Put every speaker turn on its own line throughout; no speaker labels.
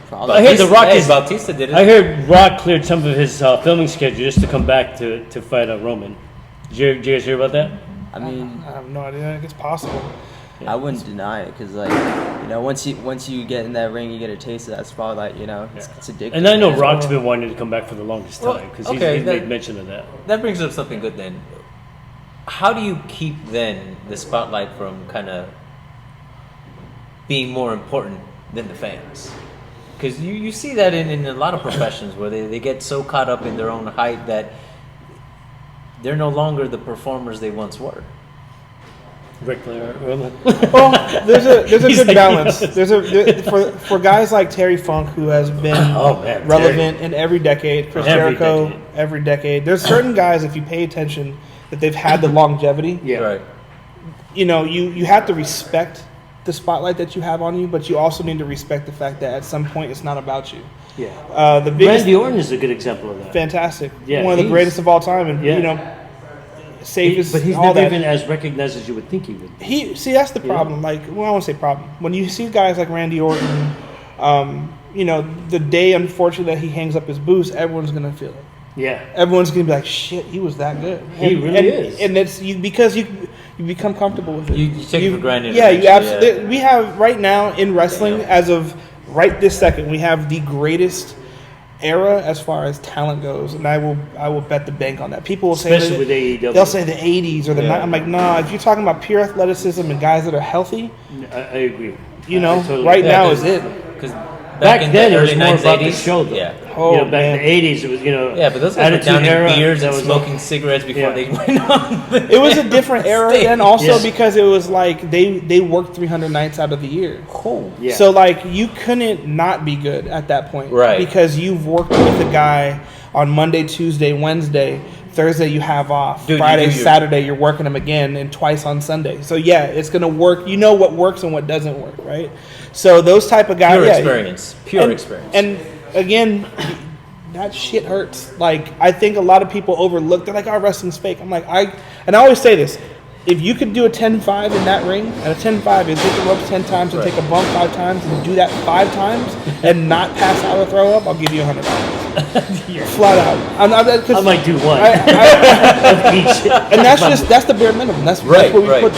Probably.
I heard The Rock
Bautista did it.
I heard Rock cleared some of his filming schedule just to come back to fight Roman. Did you guys hear about that?
I mean,
I have no idea. I think it's possible.
I wouldn't deny it because, like, once you get in that ring, you get a taste of that spotlight. It's addictive.
And I know Rock's been wanting to come back for the longest time because he's made mention of that.
That brings up something good then. How do you keep then the spotlight from kind of being more important than the fans? Because you see that in a lot of professions where they get so caught up in their own hype that they're no longer the performers they once were.
Ric Flair.
Well, there's a good balance. For guys like Terry Funk, who has been relevant in every decade, Chris Jericho, every decade. There's certain guys, if you pay attention, that they've had the longevity.
Yeah.
Right.
You have to respect the spotlight that you have on you, but you also need to respect the fact that at some point it's not about you.
Yeah.
The biggest
Randy Orton is a good example of that.
Fantastic.
Yeah,
one of the greatest of all time, and safest.
But he's
all
never
that.
even as recognized as you would think he would.
That's the problem. Like, well, I won't say problem. When you see guys like Randy Orton, the day unfortunately that he hangs up his boots, everyone's gonna feel it.
Yeah.
Everyone's gonna be like, "Shit, he was that good."
He really is.
And it's because you become comfortable with it.
You take it for granted.
Yeah, you absolutely. We have right now in wrestling, as of right this second, we have the greatest era as far as talent goes, and I will bet the bank on that. People will
Especially
say
with AEW.
they'll say the 80s or the I'm like, nah. If you're talking about pure athleticism and guys that are healthy,
I agree.
now
totally
is it.
Because
back
in
then
the
it was
early
more
90s,
about the show, though.
Yeah.
Oh,
back in the 80s, it was
Yeah, but those guys were
Attitude
down
Era,
in beers and
that was
smoking cigarettes before they went on.
It was a different era
stage.
then, also
Yes.
because it was like they worked 300 nights out of the year.
Cool.
Yeah.
So like you couldn't not be good at that point,
Right?
Because you've worked with a guy on Monday, Tuesday, Wednesday. Thursday you have off.
Dude,
Friday, Saturday you're working them again, and twice on Sunday. So yeah, it's gonna work. You know what works and what doesn't work, right? So those type of guys,
Pure experience.
And again, that shit hurts. Like I think a lot of people overlook. They're like, "Oh, wrestling's fake." I'm like, I always say this: if you could do a 10-5 in that ring, and a 10-5 is hit the ropes 10 times and take a bump 5 times, and do that 5 times and not pass out or throw up, I'll give you $100. Flat out.
I might do one.
And that's the bare minimum. That's what we put.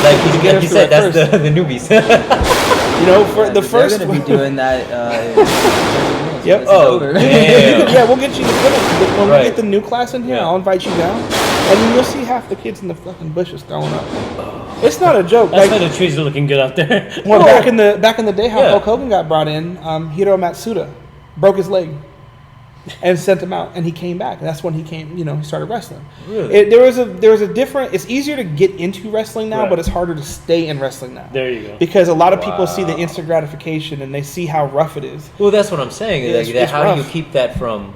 Like you said, that's the newbies.
For the first.
They're going to be doing that.
Yep.
Oh,
yeah, we'll get you when we get the new class in here.
Yeah.
I'll invite you down, and then you'll see half the kids in the fucking bushes throwing up. It's not a joke.
That's why the trees are looking good out there.
Well, back in the day, how Hulk Hogan got brought in, Hiro Matsuda broke his leg and sent him out, and he came back. And that's when he came. He started wrestling.
Really?
There was a different. It's easier to get into wrestling now, but it's harder to stay in wrestling now.
There you go.
Because a lot of people see the instant gratification and they see how rough it is.
Well, that's what I'm saying.
It's
How
rough.
do you keep that from,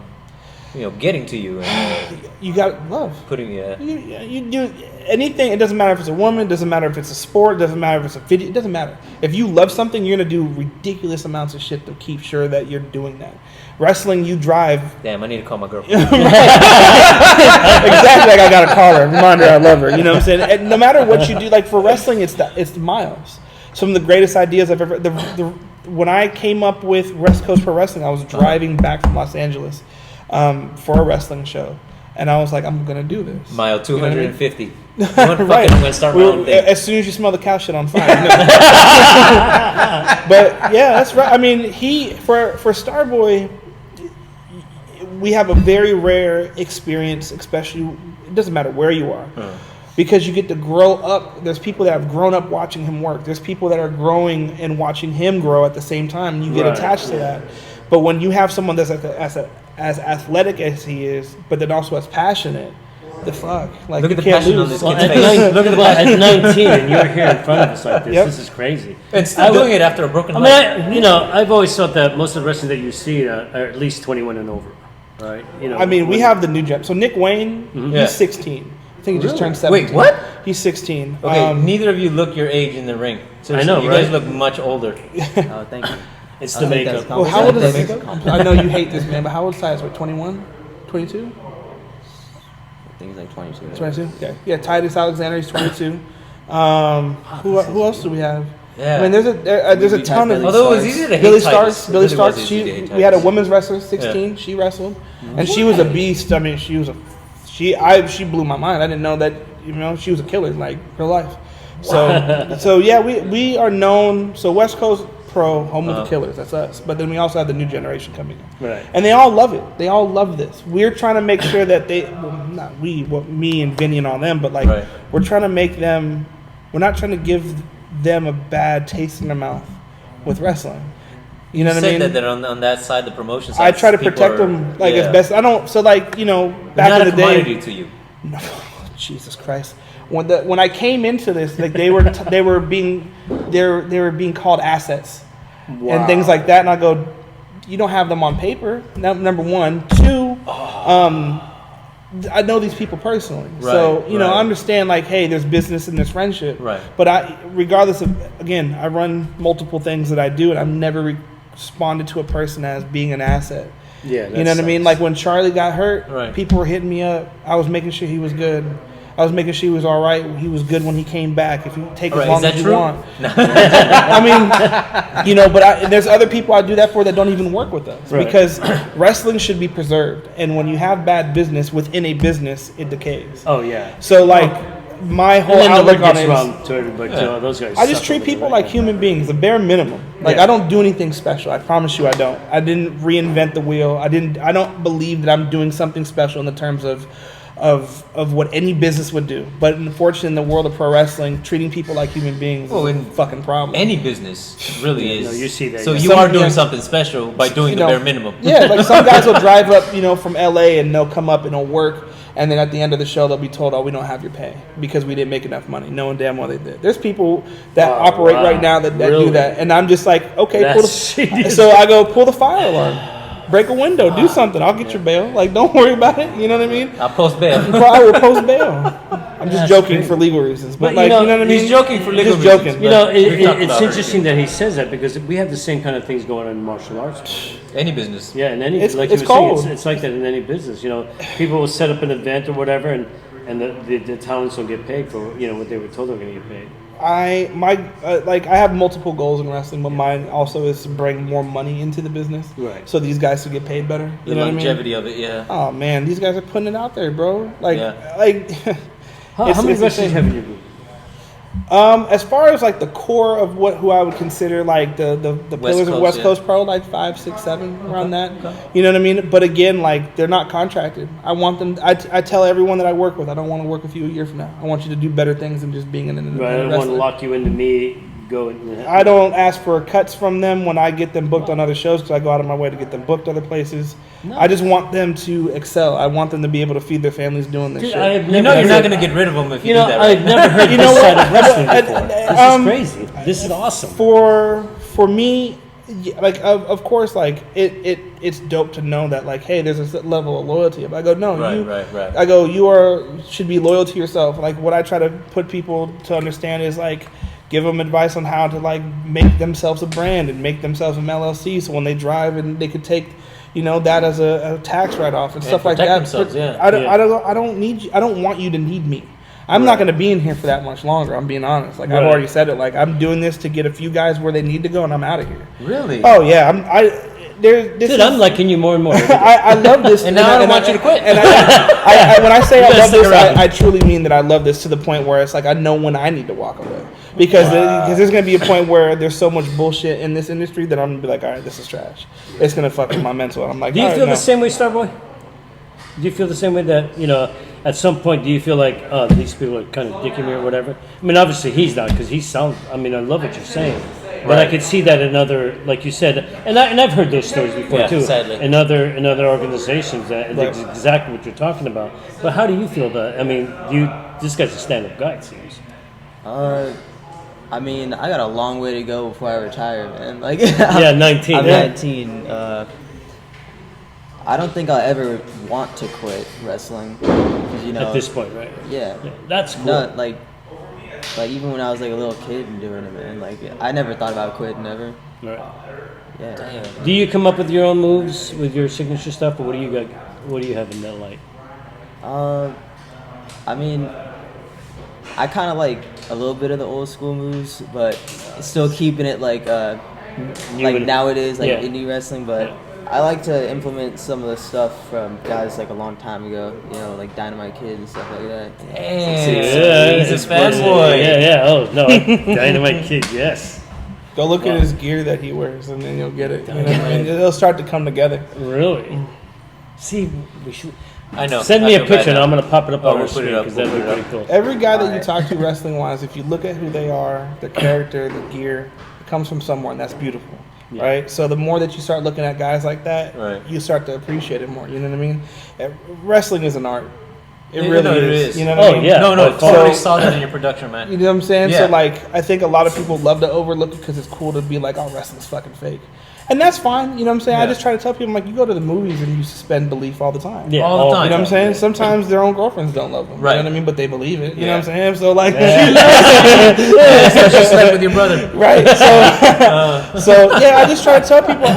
getting to you? And,
You got love.
putting
You do anything. It doesn't matter if it's a woman. It doesn't matter if it's a sport. It doesn't matter if it's a video. It doesn't matter. If you love something, you're gonna do ridiculous amounts of shit to keep sure that you're doing that. Wrestling, you drive.
Damn, I need to call my girlfriend.
Exactly. Like I gotta call her. Remind her I love her. You know what I'm saying? And no matter what you do, like for wrestling, it's miles. Some of the greatest ideas I've ever. When I came up with West Coast Pro Wrestling, I was driving back from Los Angeles for a wrestling show. And I was like, I'm going to do this.
Mile 250.
Right.
I'm going to start my own thing.
As soon as you smell the cow shit on fire. But, yeah, that's right. I mean, for Starboy, we have a very rare experience, especially, it doesn't matter where you are. Because you get to grow up. There's people that have grown up watching him work. There's people that are growing and watching him grow at the same time. And you get attached to that. But when you have someone that's as athletic as he is, but then also as passionate, the fuck? Like,
Look at
you
the
can't
passion
lose.
on this kid's face.
Look at 19, and you're here in front of us like this.
Yep.
This is crazy.
And still doing it after a broken leg.
I mean, I've always thought that most of the wrestling that you see are at least 21 and over, right?
I mean, we have the new gem. So Nick Wayne,
Yeah.
he's 16. I think he just turned 17.
Wait, what?
He's 16.
Okay, neither of you look your age in the ring. So
I know,
you
right?
guys look much older.
Oh, thank you.
It's
I
the
think that's
makeup.
Well, how old is
Compliment.
I know you hate this, man, but how old is Ty? What, 21? 22?
I think he's like 22.
22? Okay. Yeah, Titus Alexander, he's 22. Who else do we have?
Yeah.
I mean, there's a
We've
ton
had
of
Billy
Although it was easy to hate
Billy
Titus.
Starks.
It
Billy
really was
Starks.
easy to hate
We had a
Titus.
women's wrestler, 16. She wrestled, and she was a beast. I mean, she blew my mind. I didn't know that. She was a killer, like real life. So yeah, we are known. So West Coast Pro, home of the killers. That's us. But then we also have the new generation coming in,
Right.
and they all love it. They all love this. We're trying to make sure that not we, me and Vinny and all them, but like we're trying to make them. We're not trying to give them a bad taste in their mouth with wrestling. You know what I mean?
That on that side, the promotion side.
I try to protect them like as best. I don't. So like
They're
back
not
in
a
the
commodity
day.
to you.
No, Jesus Christ. When I came into this, like they were being called assets and things like that, and I go, you don't have them on paper. Number one, two. I know these people personally, so I understand. Like, hey, there's business and there's friendship,
right?
But regardless of, again, I run multiple things that I do, and I've never responded to a person as being an asset.
Yeah,
you know what I mean. Like when Charlie got hurt, people were hitting me up. I was making sure he was good. I was making sure he was all right. He was good when he came back. If you take as long as you want. No. I mean, but there's other people I do that for that don't even work with us because wrestling should be preserved. And when you have bad business within a business, it decays.
Oh yeah.
So like my whole outlook on it
is to everybody. Yeah. Those guys.
I just treat people like human beings, the bare minimum. Like I don't do anything special. I promise you, I don't. I didn't reinvent the wheel. I don't believe that I'm doing something special in the terms of what any business would do. But unfortunately, in the world of pro wrestling, treating people like human beings is a fucking problem.
Any business really is.
No, you see that.
So you are doing something special by doing the bare minimum.
Yeah, like some guys will drive up, from LA and they'll come up and they'll work. And then at the end of the show, they'll be told, "Oh, we don't have your pay because we didn't make enough money." Knowing damn well they did. There's people that operate right now that do that, and I'm just like, okay, so I go pull the fire alarm. Break a window, do something. I'll get your bail. Like, don't worry about it. You know what I mean?
I'll post bail.
I will post bail. I'm just joking for legal reasons, but like, you know what I mean?
He's joking for legal
reasons.
Joking.
It's interesting that he says that because we have the same kind of things going on in martial arts.
Any business.
Yeah, in any
it's
it's like that in any business. People will set up an event or whatever, and the talents don't get paid for what they were told they were going to get paid.
I have multiple goals in wrestling, but mine also is to bring more money into the business,
right?
So these guys can get paid better.
The longevity of it, yeah.
Oh man, these guys are putting it out there, bro.
How many wrestlers have you been?
As far as like the core of who I would consider like the pillars of West Coast Pro, like 5, 6, 7 around that. Okay. You know what I mean? But again, like they're not contracted. I want them. I tell everyone that I work with, I don't want to work with you a year from now. I want you to do better things than just being an independent
wrestler. I don't want to lock you into me.
I don't ask for cuts from them when I get them booked on other shows because I go out of my way to get them booked other places. No. I just want them to excel. I want them to be able to feed their families doing this shit.
You're not going to get rid of them if you do that.
I've never heard this side of wrestling before. This is crazy. This is awesome.
For me, like of course, like it's dope to know that like, hey, there's a level of loyalty. But I go, no,
right.
I go, should be loyal to yourself. Like what I try to put people to understand is like, give them advice on how to like make themselves a brand and make themselves an LLC. So when they drive and they could take, that as a tax write-off and stuff like that.
Themselves, yeah.
I don't need you. I don't want you to need me. I'm not going to be in here for that much longer. I'm being honest. Like I've already said it. Like I'm doing this to get a few guys where they need to go, and I'm out of here.
Really?
Oh yeah.
I'm liking you more and more.
I love this,
and now I don't want you to quit.
And when I say I love this, I truly mean that I love this to the point where it's like I know when I need to walk away because there's going to be a point where there's so much bullshit in this industry that I'm going to be like, all right, this is trash. It's going to fuck with my mental. And I'm like,
do you feel the same way, Starboy? Do you feel the same way that at some point, do you feel like these people are kind of dicking me or whatever? I mean, obviously he's not because he sounds. I mean, I love what you're saying, but I could see that in other, like you said, and I've heard those stories before too.
Sadly.
In other organizations, that's exactly what you're talking about. But how do you feel that? I mean, this guy's a stand-up guy, it seems.
I mean, I got a long way to go before I retire, man. Like,
19.
I'm 19. I don't think I'll ever want to quit wrestling because
at this point, right?
Yeah,
that's cool.
No, like even when I was like a little kid and doing it, man. Like I never thought about quitting ever.
Right.
Yeah. Damn.
Do you come up with your own moves with your signature stuff, or what do you got? What do you have in that light?
I mean, I kind of like a little bit of the old school moves, but still keeping it like
New-
now it is like
yeah.
indie wrestling. But I like to implement some of the stuff from guys like a long time ago, like Dynamite Kid and stuff like that.
Hey, he's a
it's
fanboy.
Yeah. Oh no, Dynamite Kid. Yes.
Go look at his gear that he wears, and then you'll get it. You know what I mean? It'll start to come together.
Really? See, we should.
I know.
Send me
I
a
feel
picture,
bad
and I'm
now.
gonna pop it up
Oh,
on
we'll
our
put it
screen
up,
because
we'll
that'd be
put it
pretty cool.
Every guy that you
Alright.
talk to wrestling wise, if you look at who they are, their character, the gear, it comes from somewhere, and that's beautiful.
Yeah.
Right? So the more that you start looking at guys like that,
Right.
you start to appreciate it more. You know what I mean? Wrestling is an art. It
Yeah,
really
no, it
is.
is.
You know what I
Oh,
mean?
yeah.
No,
by
totally
far.
saw that in your production, man.
You know what I'm saying?
Yeah.
So like, I think a lot of people love to overlook it because it's cool to be like, "Oh, wrestling's fucking fake," and that's fine. You know what I'm saying? I
Yeah.
just try to tell people, like, you go to the movies and you suspend belief all the time.
Yeah,
All the time.
You know what I'm saying?
Yeah.
Sometimes their own girlfriends don't love them.
Right.
You know what I mean? But they believe it. You know
Yeah.
what I'm saying? So like,
Especially slept with your brother.
right? So yeah, I just try to tell people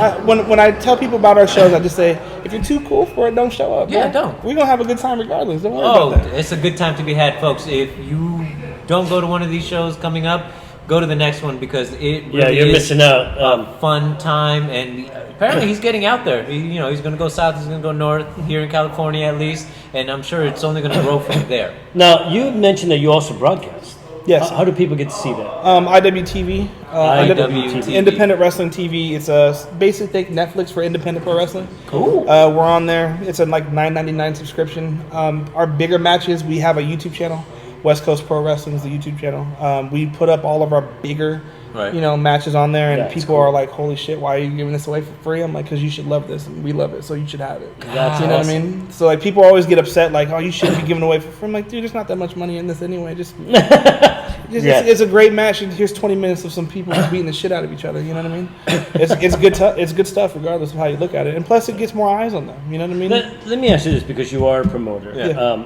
when I tell people about our shows, I just say, if you're too cool for it, don't show up.
Yeah,
man.
don't.
We're gonna have a good time regardless. Don't worry
Oh,
about that.
it's a good time to be had, folks. If you don't go to one of these shows coming up, go to the next one because it really
Yeah, you're
is
missing out.
a fun time. And apparently he's getting out there. He's going to go south, he's going to go north, here in California at least. And I'm sure it's only going to grow from there.
Now you mentioned that you also broadcast.
Yes.
How do people get to see that?
IWTV,
IWTV.
Independent Wrestling TV. It's a basically think Netflix for independent pro wrestling.
Cool.
We're on there. It's a like $9.99 subscription. Our bigger matches, we have a YouTube channel. West Coast Pro Wrestling is the YouTube channel. We put up all of our bigger,
Right.
matches on there, and
That's
people
cool.
are like, "Holy shit, why are you giving this away for free?" I'm like, "Cause you should love this, and we love it, so you should have it."
That's
You know
awesome.
what I mean? So like, people always get upset, like, "Oh, you shouldn't be giving away for free." I'm like, "Dude, there's not that much money in this anyway. Just
Yeah.
it's a great match. And here's 20 minutes of some people beating the shit out of each other. You know what I mean? It's good. It's good stuff, regardless of how you look at it. And plus, it gets more eyes on them. You know what I mean?
Let me ask you this because you are a promoter.
Yeah.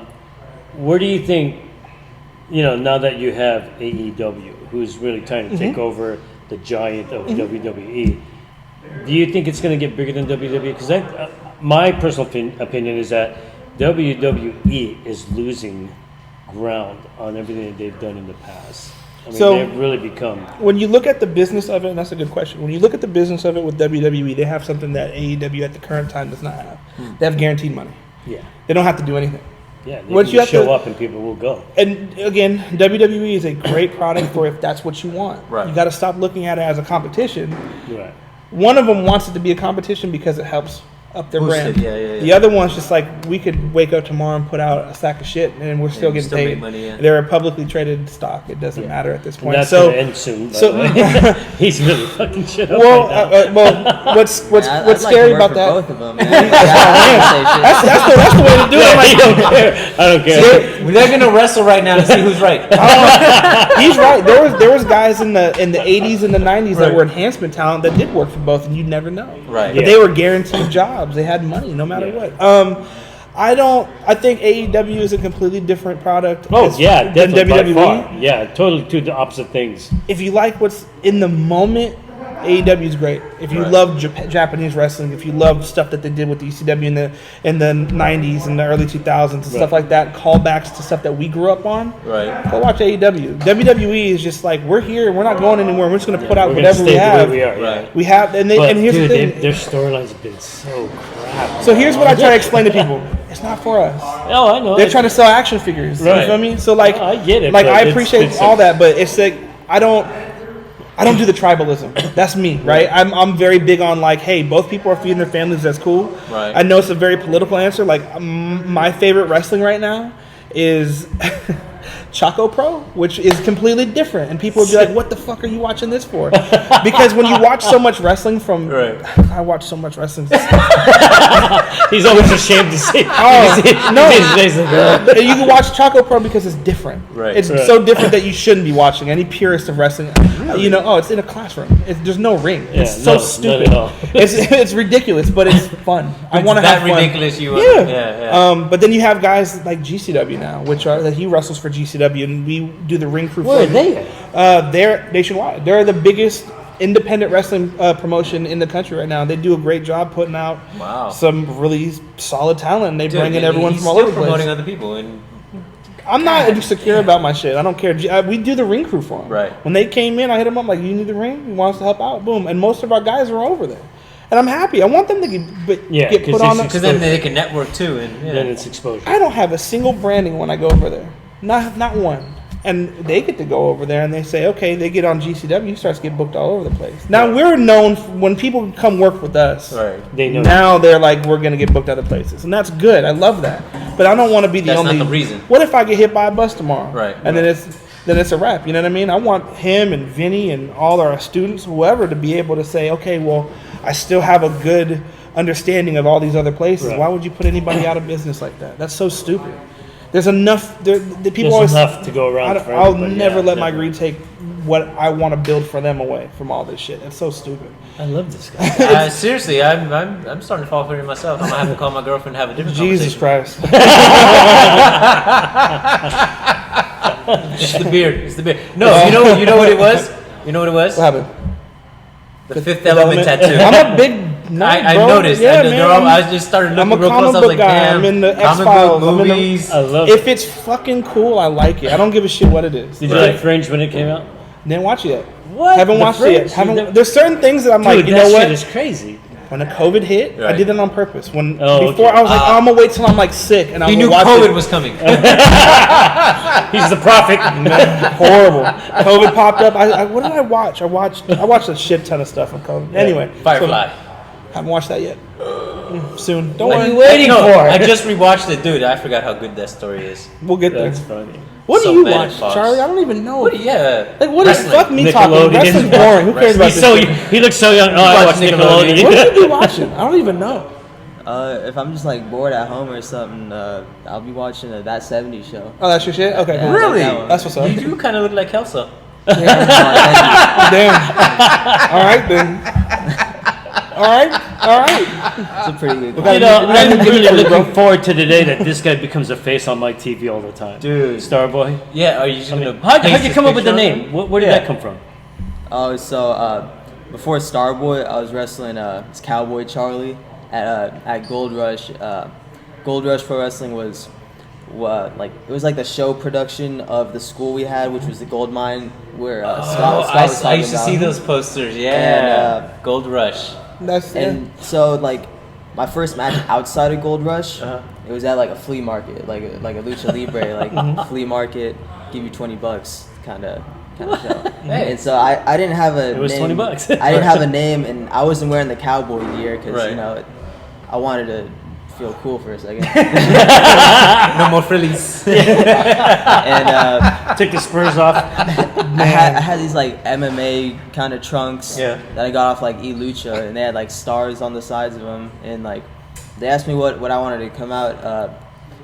Where do you think, now that you have AEW, who's really trying to take over the giant of WWE, do you think it's going to get bigger than WWE? Because my personal opinion is that WWE is losing ground on everything that they've done in the past. I mean,
So-
they've really become.
When you look at the business of it, and that's a good question. When you look at the business of it with WWE, they have something that AEW at the current time does not have. They have guaranteed money.
Yeah.
They don't have to do anything.
Yeah. They
Once
can
you
just
have
show
to-
up and people will go.
And again, WWE is a great product for if that's what you want.
Right.
You got to stop looking at it as a competition.
Right.
One of them wants it to be a competition because it helps up their
Boost
brand.
it, yeah.
The other one's just like, we could wake up tomorrow and put out a sack of shit and we're still
we
getting
still
paid.
make money, yeah.
They're a publicly traded stock. It doesn't
Yeah.
matter at this
And
point.
that's
So,
going to end soon. By
so-
the way. He's really fucking shit up
well,
right now.
well, what's
I'd like
scary
to work
about
for
that?
both of them. Man. Yeah,
That's the way to do it. I'm
I
like,
don't care. I don't care.
They're going to wrestle right now to see who's right.
he's right. There was guys in the 80s and the 90s that
Right.
were enhancement talent that did work for both, and you'd never know.
Right.
But
Yeah.
they were guaranteed jobs. They had money no matter
Yeah.
what. I think AEW is a completely different product.
Oh
as-
yeah,
than
definitely by far. Yeah, totally two opposite things.
If you like what's in the moment, AEW is great. If you
Right.
love Japanese wrestling, if you love stuff that they did with the ECW in the 90s and the early 2000s and stuff
Right.
like that, callbacks to stuff that we grew up on,
Right.
go watch AEW. WWE is just like, we're here, we're not going anywhere. We're just going to put out
We're gonna
whatever
stay
we
the
have.
way we are. Yeah.
Right.
We have, and
But
here's
dude,
the thing.
their storylines have been so crap.
So here's what I try to explain to people: it's not for us.
Oh, I know.
They're trying to sell action figures. You
Right.
feel me? So like,
No, I get it,
Like
but
I
it's
appreciate
been
all
so-
that, but it's like I don't do the tribalism. That's me, right? I'm very big on like, hey, both people are feeding their families. That's cool.
Right.
I know it's a very political answer. Like my favorite wrestling right now is Choco Pro, which is completely different, and people would be like, "What the fuck are you watching this for?" Because when you watch so much wrestling from,
Right.
I watch so much wrestling.
He's almost ashamed to say.
Oh, no.
He's like, "Oh."
You can watch Choco Pro because it's different.
Right.
It's
Right.
so different that you shouldn't be watching. Any purist of wrestling, it's in a classroom. There's no ring.
Yeah,
It's so
no,
stupid.
not at all.
It's ridiculous, but it's fun. I want to
that
have fun.
ridiculous you are.
Yeah.
Yeah.
But then you have guys like GCW now, that he wrestles for GCW, and we do the ring crew.
Where are
for
they at?
They're nationwide. They're the biggest independent wrestling promotion in the country right now. They do a great job putting out
Wow.
some really solid talent. And they
Dude,
bring in
and
everyone
he's
from all
still
over the place.
promoting other people, and
I'm not insecure about my shit. I don't care. We do the ring crew for them.
Right.
When they came in, I hit them up like, "You need the ring? You want us to help out?" Boom. And most of our guys are over there, and I'm happy. I want them to get put on.
Because then they can network too, and
Then it's exposure.
I don't have a single branding when I go over there. Not one. And they get to go over there and they say, okay, they get on GCW, starts to get booked all over the place. Now we're known when people come work with us.
Right.
They know.
Now they're like, we're gonna get booked other places, and that's good. I love that. But I don't want to be the
That's
only.
not the reason.
What if I get hit by a bus tomorrow?
Right.
And then it's a wrap. You know what I mean? I want him and Vinny and all our students, whoever, to be able to say, okay, well, I still have a good understanding of all these other places.
Right.
Why would you put anybody out of business like that? That's so stupid. There's enough. The people
There's
always.
enough to go around for
I'll
everybody,
never
yeah,
let my
definitely.
greed take what I want to build for them away from all this shit. It's so stupid.
I love this guy.
Seriously, I'm starting to fall for it myself. I'm gonna have to call my girlfriend and have a different
Jesus
conversation.
Christ.
It's the beard. It's the beard. No, you know what it was. You know what it was?
What happened?
The Fifth Element tattoo.
I'm a big nerd,
I
bro.
noticed.
Yeah,
and
man.
I just started looking
I'm a
real close. I
comic
was
book
like,
guy.
damn.
I'm in the
comic
X-Files.
book
I'm in the-
movies.
I love
If
it.
it's fucking cool, I like it. I don't give a shit what it is.
Did you like Fringe when it came out?
Didn't watch it yet.
What?
Haven't
The
watched it
Fringe?
yet. Haven't,
You never-
there's certain things that I'm
Dude,
like, you
that
know what?
shit is crazy.
When the COVID hit, I
Right.
did it on purpose. When
Oh,
before
okay.
I was like, oh, I'm gonna wait till I'm like sick and I'm
He
gonna
knew
watch
COVID
it.
was coming.
He's the prophet.
Horrible. COVID popped up. What did I watch? I watched a shit ton of stuff on COVID. Anyway,
Firefly.
so, haven't watched that yet. Soon. Don't
What
worry.
are you waiting
No,
for?
I just rewatched it, dude. I forgot how good that story is.
We'll get there.
That's funny.
What do
So
you
mad at
watch,
Fox.
Charlie? I don't even know.
What? Yeah.
Like, what is
Wrestling.
fuck me talking?
Nickelodeon.
Wrestling's boring. Who cares about
He's
this?
so
shit?
he looks so young. Oh, I
Watch
watch
Nickelodeon.
Nickelodeon.
What do you be watching? I don't even know.
If I'm just like bored at home or something, I'll be watching That 70s Show.
Oh, that's your shit? Okay, cool.
Yeah.
Really?
that one.
That's what's up.
You do kind of look like Kelso.
Yeah,
Damn. All right, then. All right.
it's a pretty good.
gotta
You know,
We gotta
I'm
give
really
it to you, bro.
looking forward to the day that this guy becomes a face on my TV all the time.
Dude.
Starboy.
Yeah, are you just gonna?
How'd
paste
you
his
come up with the
picture on
name? Where did
Yeah.
that come from?
Oh, so before Starboy, I was wrestling it's Cowboy Charlie at Gold Rush. Gold Rush Pro Wrestling was like it was like the show production of the school we had, which was the Gold Mine, where Scott was
I
talking
used to
about.
see those posters. Yeah,
And,
Gold Rush.
That's
And so like my first match outside of Gold Rush,
Uh-huh.
it was at like a flea market, like a lucha libre, like flea market, give you $20 kind of show.
Hey.
And so I didn't have a
It was
name.
$20.
I didn't have a name, and I wasn't wearing the cowboy gear because
Right.
you know I wanted to feel cool for a second.
No more frillies.
And
Took the spurs off.
I had these like MMA kind of trunks
Yeah.
that I got off like eLucha, and they had like stars on the sides of them, and like they asked me what I wanted to come out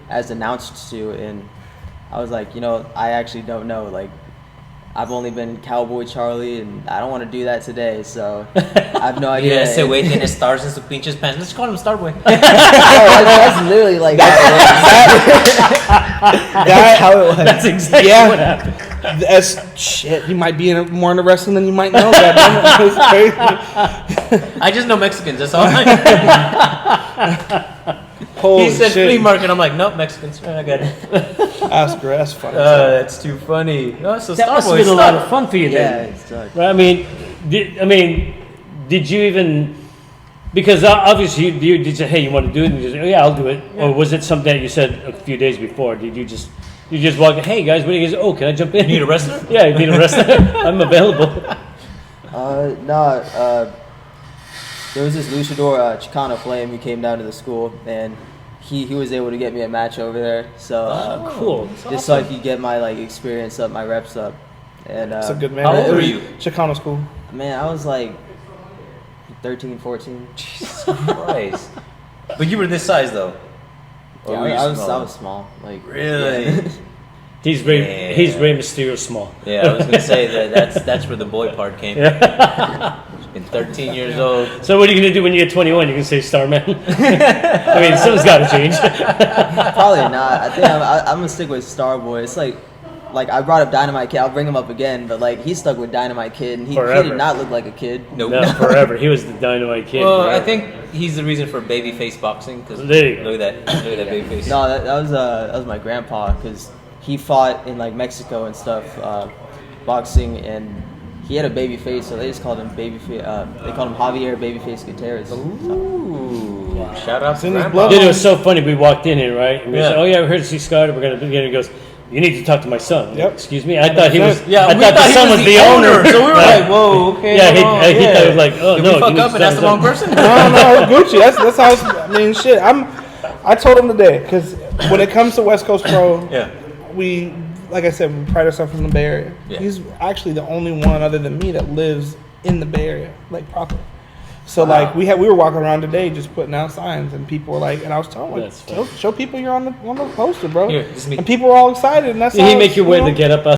as announced to, and I was like, you know, I actually don't know. Like, I've only been Cowboy Charlie, and I don't want to do that today, so I have no idea.
Yeah, ese güey tiene stars en sus pinches pants. Let's call him Starboy.
Oh, that's literally like that's how it was.
That's exactly
Yeah.
what happened.
That's shit. You might be more into wrestling than you might know. Goddamn it. It's crazy.
I just know Mexicans. That's all.
Holy
He said
shit.
flea market. I'm like, nope, Mexicans. I got it.
That's great. That's funny.
That's too funny. Oh, so
That must have
Starboy
been a lot of
stuck.
fun for you
Yeah,
then.
it sucked.
Right? I mean, did you even? Because obviously you did say, hey, you want to do it? And you just, oh yeah, I'll do it. Or was it something that you said a few days before? Did you just walk? Hey guys, what do you guys? Oh, can I jump in?
You need a wrestler?
Yeah, you need a wrestler. I'm available.
There was this luchador, Chicano Flame, who came down to the school, and he was able to get me a match over there. So
Cool.
just so I could get my like experience up, my reps up. And
That's a good man.
How old
it
were
was-
you?
Chicano school.
Man, I was like 13, 14.
Jesus Christ. But you were this size though. Or
Yeah,
were you
I was
smaller?
small. Like
Really?
yeah.
He's Rey Mysterio small.
Yeah, I was gonna say that's where the boy part came. Been 13 years old.
So what are you gonna do when you get 21? You can say Starman. I mean, something's got to change.
Probably not. I think I'm gonna stick with Starboy. It's like I brought up Dynamite Kid. I'll bring him up again, but like he stuck with Dynamite Kid, and he
Forever.
did not look like a kid.
Nope.
No, forever. He was the Dynamite Kid.
Well, I
forever.
think he's the reason for babyface boxing. Cause
There you go.
look at that babyface.
No, that was my grandpa because he fought in like Mexico and stuff, boxing, and he had a baby face, so they just called him Babyface. They called him Javier Babyface Gutierrez.
Ooh, shout out to
in his
Grandpa.
blood.
Dude, it was so funny. We walked in here, right? And we
Yeah.
said, "Oh yeah, we heard he started. We're gonna begin." He goes, "You need to talk to my son."
Yep.
Excuse me. I thought he was.
Yeah,
I
we
thought the
he
son was the owner.
So we were like, "Whoa, okay."
Yeah, he
hold on,
thought it was like, "Oh
Did
no,
we
you
fuck
need
up
to
and that's the
start
wrong person."
No, Gucci. That's how it's, I mean, shit. I told him today because when it comes to West Coast Pro,
Yeah.
we, like I said, we pride ourselves in the Bay Area.
Yeah.
He's actually the only one other than me that lives in the Bay Area, like proper. So like we were walking around today just putting out signs, and people were like, and I was telling them,
That's
like, show people you're on the poster, bro.
Here, this is me.
And people were all excited, and that's
Did
how
he make you wear the get up?